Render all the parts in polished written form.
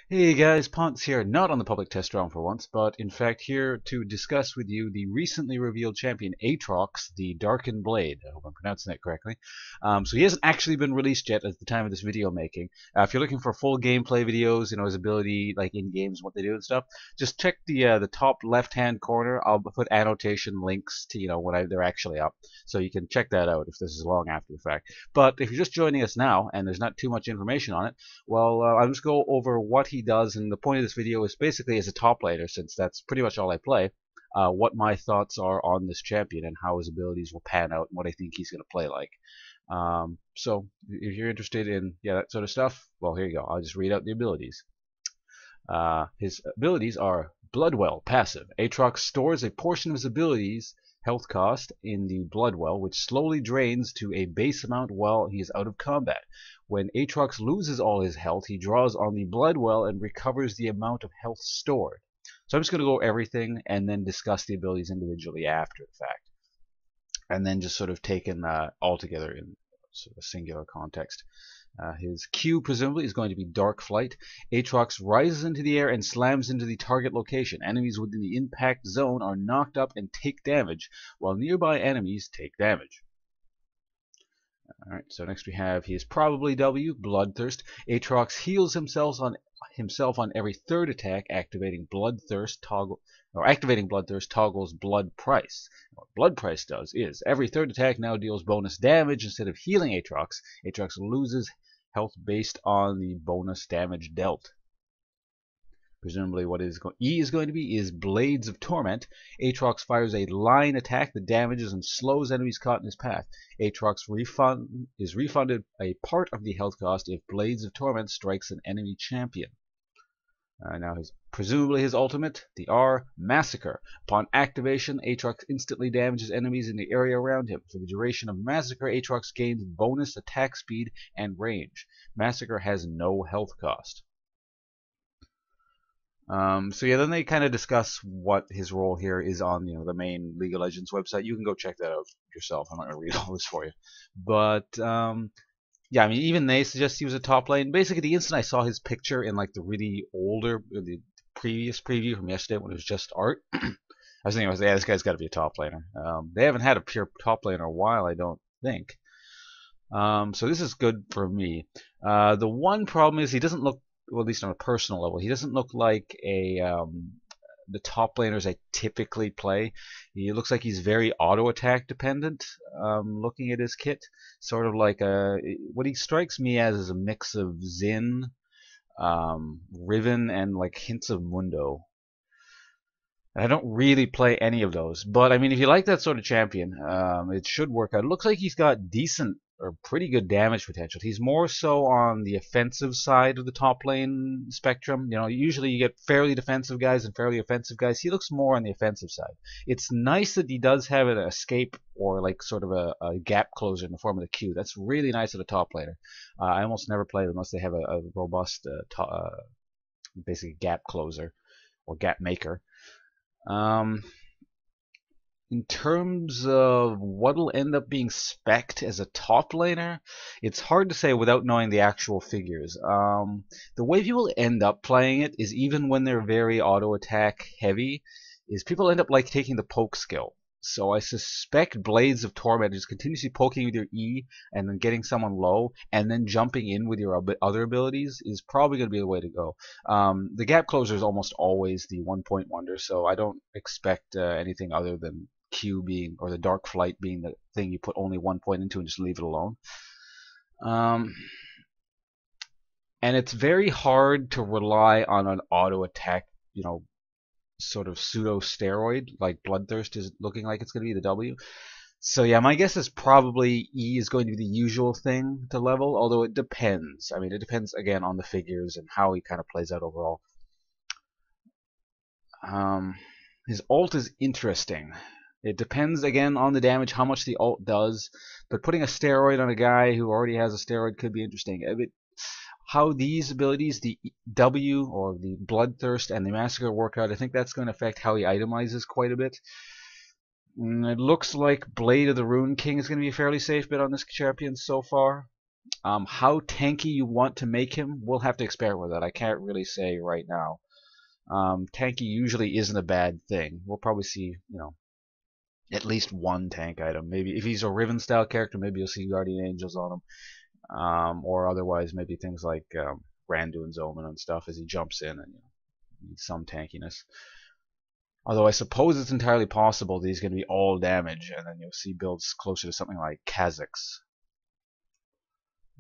Hey guys, Ponce here, not on the public test round for once, but in fact here to discuss with you the recently revealed champion Aatrox the Darkin Blade. I hope I'm pronouncing that correctly. So he hasn't actually been released yet at the time of this video making. If you're looking for full gameplay videos, his ability, like in games, what they do and stuff, just check the top left-hand corner. I'll put annotation links to when they're actually up, so you can check that out if this is long after the fact. But if you're just joining us now and there's not too much information on it, well, I'll just go over what he does, and the point of this video is basically as a top laner, since that's pretty much all I play, what my thoughts are on this champion and how his abilities will pan out and what I think he's going to play like. So if you're interested in that sort of stuff, well, here you go. I'll just read out the abilities. His abilities are Bloodwell, passive. Aatrox stores a portion of his abilities health cost in the Bloodwell, which slowly drains to a base amount while he is out of combat. When Aatrox loses all his health, he draws on the Bloodwell and recovers the amount of health stored. So I'm just going to go everything and then discuss the abilities individually after the fact, and then just sort of taken all together in sort of a singular context. His Q presumably is going to be Dark Flight. Aatrox rises into the air and slams into the target location. Enemies within the impact zone are knocked up and take damage, while nearby enemies take damage. Alright, so next we have, he is probably W, Bloodthirst. Aatrox heals himself on every third attack, activating Bloodthirst toggles Blood Price. What Blood Price does is every third attack now deals bonus damage instead of healing Aatrox. Aatrox loses health based on the bonus damage dealt. Presumably what E is going to be is Blades of Torment. Aatrox fires a line attack that damages and slows enemies caught in his path. Aatrox is refunded a part of the health cost if Blades of Torment strikes an enemy champion. Now presumably his ultimate, the R, Massacre. Upon activation, Aatrox instantly damages enemies in the area around him. For the duration of Massacre, Aatrox gains bonus attack speed and range. Massacre has no health cost. Then they kind of discuss what his role here is on the main League of Legends website. You can go check that out yourself. I'm not going to read all this for you, but yeah, I mean, even they suggest he was a top lane. Basically, the instant I saw his picture in like the really older, the previous preview from yesterday when it was just art, I was thinking, yeah, this guy's got to be a top laner. They haven't had a pure top laner in a while, I don't think. So this is good for me. The one problem is he doesn't look, well, at least on a personal level, he doesn't look like the top laners I typically play. He looks like he's very auto attack dependent. Looking at his kit, sort of like what he strikes me as is a mix of Xin, Riven, and like hints of Mundo. I don't really play any of those, but I mean, if you like that sort of champion, it should work out. It looks like he's got decent or pretty good damage potential. He's more so on the offensive side of the top lane spectrum. Usually you get fairly defensive guys and fairly offensive guys. He looks more on the offensive side. It's nice that he does have an escape or like sort of a gap closer in the form of the Q. That's really nice at a top laner. I almost never play unless they have a robust, basically gap closer or gap maker. In terms of what'll end up being spec'd as a top laner, it's hard to say without knowing the actual figures. The way people end up playing it is, even when they're very auto attack heavy, is people end up like taking the poke skill. So I suspect Blades of Torment is continuously poking with your E and then getting someone low and then jumping in with your other abilities is probably going to be the way to go. The gap closer is almost always the 1-point wonder, so I don't expect anything other than Q being, or the Dark Flight being, the thing you put only 1 point into and just leave it alone. And it's very hard to rely on an auto attack, sort of pseudo steroid like Bloodthirst is looking like it's going to be, the W. So yeah, my guess is probably E is going to be the usual thing to level, although it depends. I mean, it depends again on the figures and how he kind of plays out overall. His ult is interesting. It depends again on the damage, how much the ult does, but putting a steroid on a guy who already has a steroid could be interesting. How these abilities, the W or the Bloodthirst and the Massacre, work out, I think that's going to affect how he itemizes quite a bit. It looks like Blade of the Rune King is going to be a fairly safe bet on this champion so far. How tanky you want to make him, we'll have to experiment with that. I can't really say right now. Tanky usually isn't a bad thing. We'll probably see, at least one tank item. Maybe if he's a Riven style character, maybe you'll see Guardian Angels on him. Or otherwise maybe things like Randuin's Omen and stuff as he jumps in and needs some tankiness. Although I suppose it's entirely possible that he's going to be all damage, and then you'll see builds closer to something like Kha'Zix.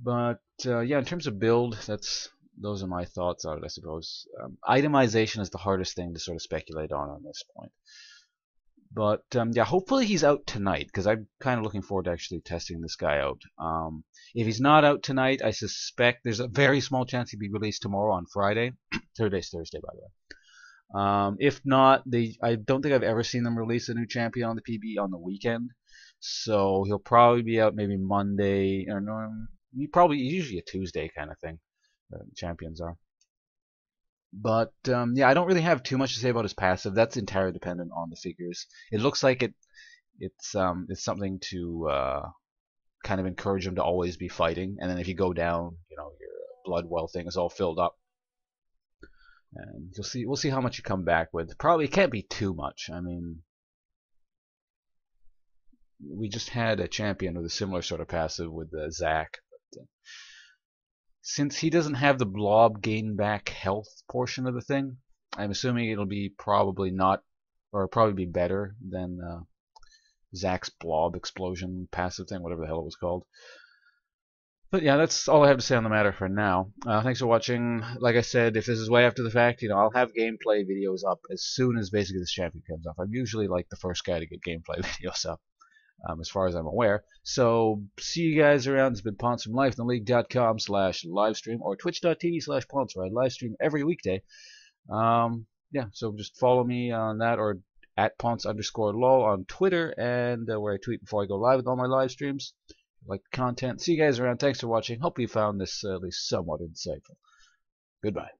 But yeah, in terms of build, those are my thoughts on it, I suppose. Itemization is the hardest thing to sort of speculate on this point. But yeah, hopefully he's out tonight, because I'm kind of looking forward to actually testing this guy out. If he's not out tonight, I suspect there's a very small chance he'll be released tomorrow on Friday. Today's Thursday, by the way. If not, I don't think I've ever seen them release a new champion on the PB on the weekend. So he'll probably be out maybe Monday, or no, usually a Tuesday kind of thing. Champions are. But yeah, I don't really have too much to say about his passive. That's entirely dependent on the figures. It looks like it's something to kind of encourage him to always be fighting, and then if you go down, your blood well thing is all filled up, and we'll see how much you come back with. Probably it can't be too much. I mean, we just had a champion with a similar sort of passive with Zac. But, since he doesn't have the blob gain back health portion of the thing, I'm assuming it'll be probably be better than Zac's blob explosion passive thing, whatever the hell it was called. But yeah, that's all I have to say on the matter for now. Thanks for watching. Like I said, if this is way after the fact, I'll have gameplay videos up as soon as basically this champion comes up. I'm usually like the first guy to get gameplay videos up. As far as I'm aware. So, see you guys around. It's been Ponce from LifeInTheLeague.com/livestream or twitch.tv/Ponce, where I livestream every weekday. Yeah, so just follow me on that, or at Ponce_lol on Twitter, and where I tweet before I go live with all my live streams. Like the content. See you guys around. Thanks for watching. Hope you found this at least somewhat insightful. Goodbye.